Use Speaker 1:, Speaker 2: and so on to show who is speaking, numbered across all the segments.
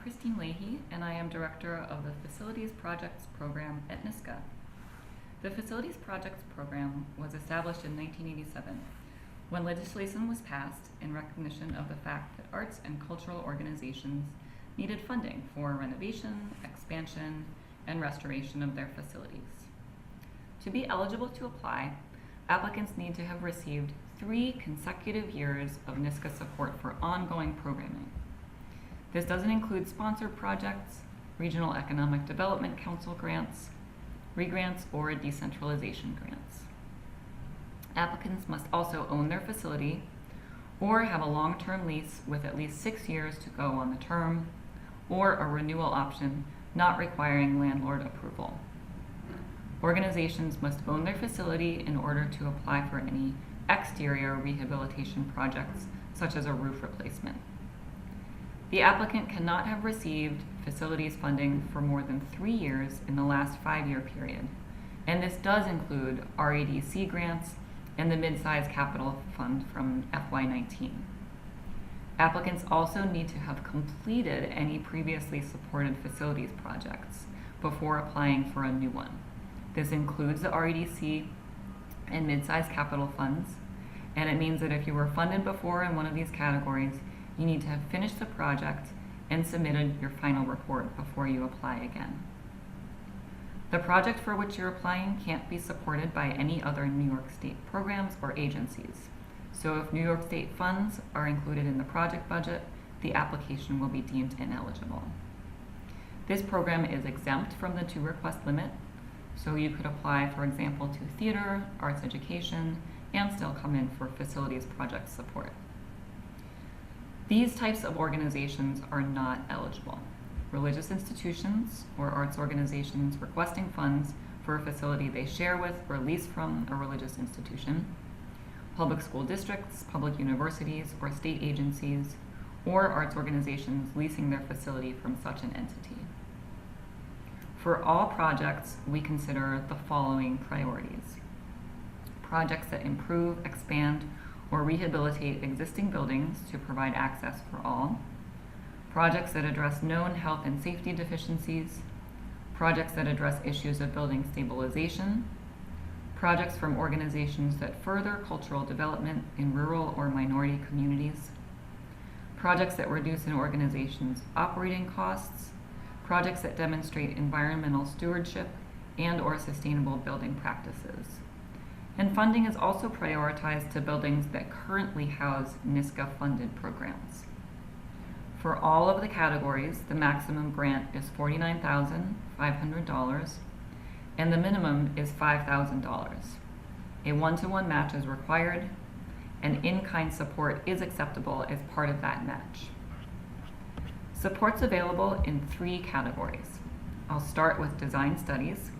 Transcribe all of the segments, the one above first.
Speaker 1: Christine Leahy, and I am Director of the Facilities Projects Program at NISCA. The Facilities Projects Program was established in 1987 when legislation was passed in recognition of the fact that arts and cultural organizations needed funding for renovation, expansion, and restoration of their facilities. To be eligible to apply, applicants need to have received 3 consecutive years of NISCA support for ongoing programming. This doesn't include sponsored projects, Regional Economic Development Council grants, regrants, or decentralization grants. Applicants must also own their facility or have a long-term lease with at least 6 years to go on the term, or a renewal option not requiring landlord approval. Organizations must own their facility in order to apply for any exterior rehabilitation projects, such as a roof replacement. The applicant cannot have received facilities funding for more than 3 years in the last 5-year period, and this does include REDC grants and the mid-size capital fund from FY2020. Applicants also need to have completed any previously supported facilities projects before applying for a new one. This includes the REDC and mid-size capital funds, and it means that if you were funded before in one of these categories, you need to have finished the project and submitted your final report before you apply again. The project for which you're applying can't be supported by any other New York State programs or agencies. So if New York State funds are included in the project budget, the application will be deemed ineligible. This program is exempt from the 2-request limit, so you could apply, for example, to theater, arts education, and still come in for facilities project support. These types of organizations are not eligible. Religious institutions or arts organizations requesting funds for a facility they share with or lease from a religious institution, public school districts, public universities, or state agencies, or arts organizations leasing their facility from such an entity. For all projects, we consider the following priorities: projects that improve, expand, or rehabilitate existing buildings to provide access for all, projects that address known health and safety deficiencies, projects that address issues of building stabilization, projects from organizations that further cultural development in rural or minority communities, projects that reduce an organization's operating costs, projects that demonstrate environmental stewardship and/or sustainable building practices. And funding is also prioritized to buildings that currently house NISCA-funded programs. For all of the categories, the maximum grant is $49,500, and the minimum is $5,000. A 1-to-1 match is required, and in-kind support is acceptable as part of that match. Support's available in 3 categories. I'll start with design studies.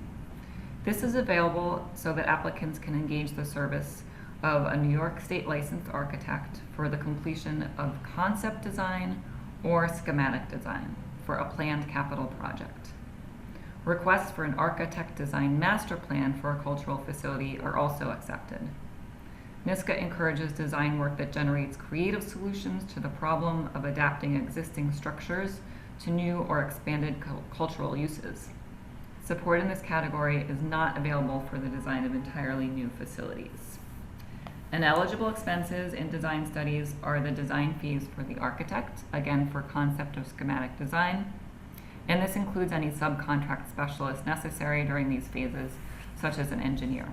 Speaker 1: This is available so that applicants can engage the service of a New York State licensed architect for the completion of concept design or schematic design for a planned capital project. Requests for an architect design master plan for a cultural facility are also accepted. NISCA encourages design work that generates creative solutions to the problem of adapting existing structures to new or expanded cultural uses. Support in this category is not available for the design of entirely new facilities. Ineligible expenses in design studies are the design fees for the architect, again for concept or schematic design, and this includes any subcontract specialists necessary during these phases, such as an engineer.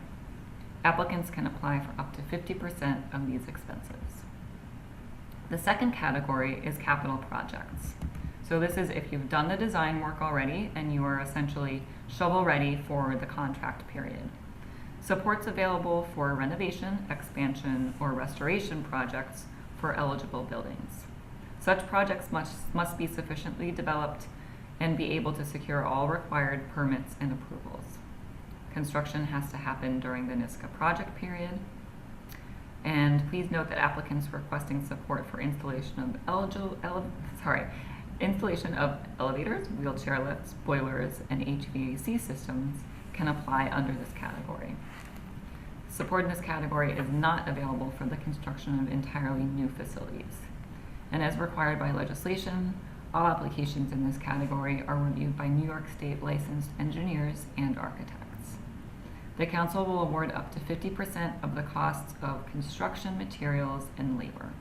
Speaker 1: Applicants can apply for up to 50% of these expenses. The second category is capital projects. So this is if you've done the design work already and you are essentially shovel ready for the contract period. Support's available for renovation, expansion, or restoration projects for eligible buildings. Such projects must be sufficiently developed and be able to secure all required permits and approvals. Construction has to happen during the NISCA project period. And please note that applicants requesting support for installation of elevators, wheelchair lifts, boilers, and HVAC systems can apply under this category. Support in this category is not available for the construction of entirely new facilities. And as required by legislation, all applications in this category are reviewed by New York State licensed engineers and architects. The council will award up to 50% of the costs of construction materials and labor.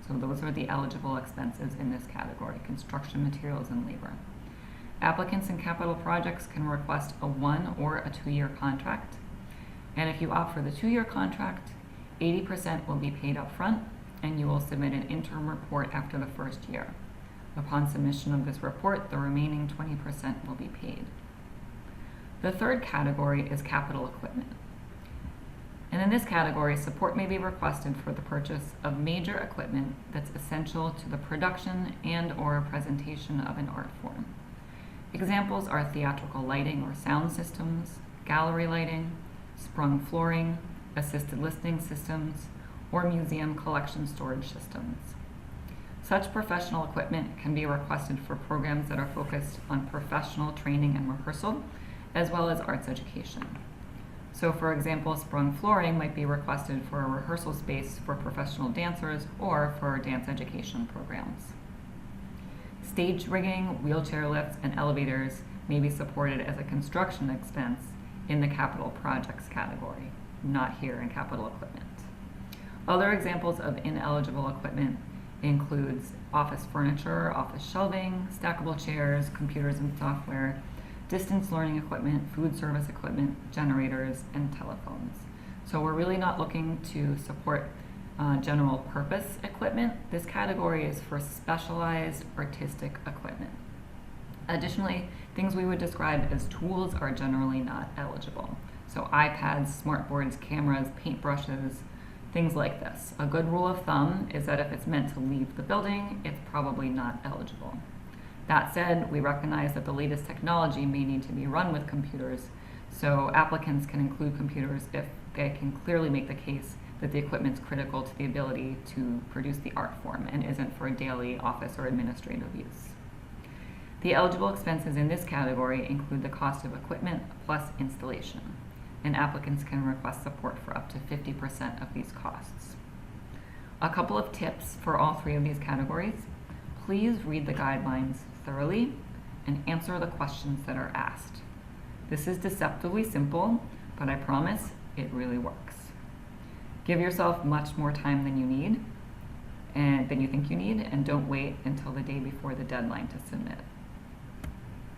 Speaker 1: So those are the eligible expenses in this category: construction materials and labor. Applicants in capital projects can request a 1 or a 2-year contract. And if you opt for the 2-year contract, 80% will be paid up front, and you will submit an interim report after the first year. Upon submission of this report, the remaining 20% will be paid. The third category is capital equipment. And in this category, support may be requested for the purchase of major equipment that's essential to the production and/or presentation of an art form. Examples are theatrical lighting or sound systems, gallery lighting, sprung flooring, assisted listening systems, or museum collection storage systems. Such professional equipment can be requested for programs that are focused on professional training and rehearsal, as well as arts education. So for example, sprung flooring might be requested for a rehearsal space for professional dancers or for dance education programs. Stage rigging, wheelchair lifts, and elevators may be supported as a construction expense in the capital projects category, not here in capital equipment. Other examples of ineligible equipment includes office furniture, office shelving, stackable chairs, computers and software, distance learning equipment, food service equipment, generators, and telephones. So we're really not looking to support general purpose equipment. This category is for specialized artistic equipment. Additionally, things we would describe as tools are generally not eligible. So iPads, smartboards, cameras, paintbrushes, things like this. A good rule of thumb is that if it's meant to leave the building, it's probably not eligible. That said, we recognize that the latest technology may need to be run with computers, so applicants can include computers if they can clearly make the case that the equipment's critical to the ability to produce the art form and isn't for daily office or administrative use. The eligible expenses in this category include the cost of equipment plus installation, and applicants can request support for up to 50% of these costs. A couple of tips for all 3 of these categories: please read the guidelines thoroughly and answer the questions that are asked. This is deceptively simple, but I promise it really works. Give yourself much more time than you need and than you think you need, and don't wait until the day before the deadline to submit.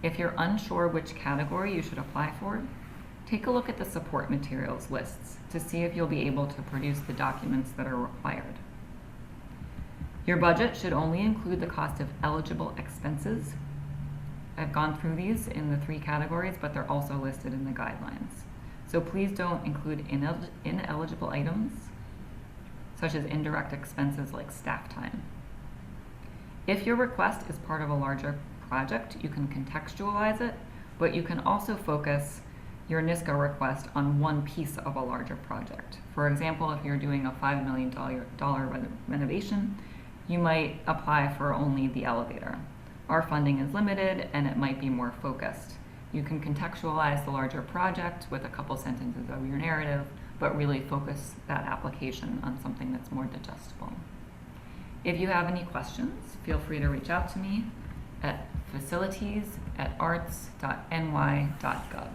Speaker 1: If you're unsure which category you should apply for, take a look at the support materials lists to see if you'll be able to produce the documents that are required. Your budget should only include the cost of eligible expenses. I've gone through these in the 3 categories, but they're also listed in the guidelines. So please don't include ineligible items, such as indirect expenses like staff time. If your request is part of a larger project, you can contextualize it, but you can also focus your NISCA request on one piece of a larger project. For example, if you're doing a $5 million renovation, you might apply for only the elevator. Our funding is limited and it might be more focused. You can contextualize the larger project with a couple sentences of your narrative, but really focus that application on something that's more digestible. If you have any questions, feel free to reach out to me at facilities@arts.ny.gov.